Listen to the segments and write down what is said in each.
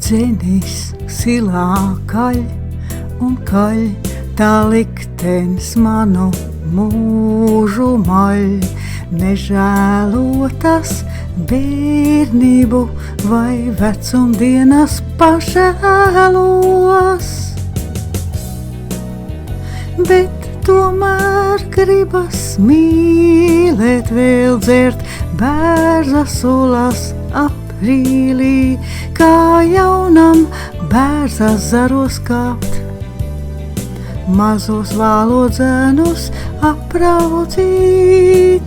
Dzenis silā kaļ un kaļ, tā liktenis manu mūžu maļ. Nežēlotas bērnību vai vecumdienas pažēlos, bet tomēr gribas mīlēt, vēl dzert bērza sulas aprīlī, kā jaunam bērza zaros kāpt, mazos vālodzenus apraudzīt,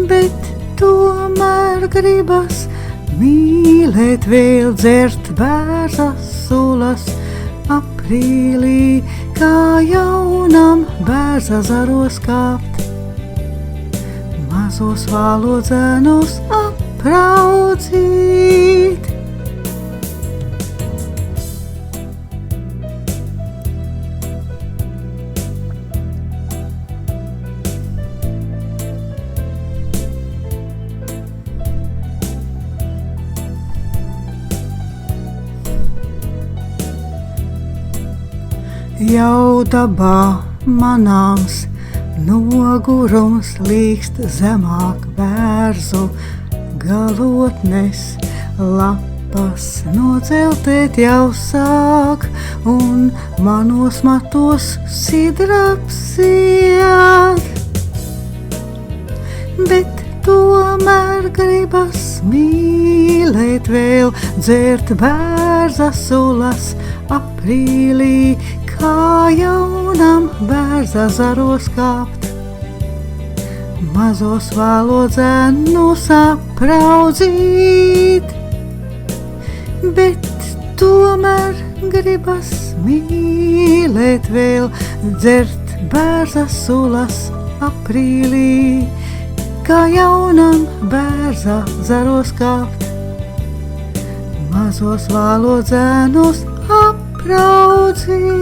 bet tomēr gribas mīlēt, vēl dzert bērza sulas aprīlī, kā jaunam bērza zaros kāpt, mazos vālodzenus apraudzīt. Jau dabā manāms nogurums līkst zemāk bērzu galotnes, lapas nodzeltēt jau sāk un manos matos sidraps iet, bet tomēr gribas mīlēt, vēl dzert bērza sulas aprīlī, kā jaunam bērza zaros kāpt, mazos vālodzenus apraudzīt, bet tomēr gribas mīlēt, vēl dzert bērza sulas aprīlī, kā jaunam bērza zaros kāpt, mazos vālodzenus apraudzīt.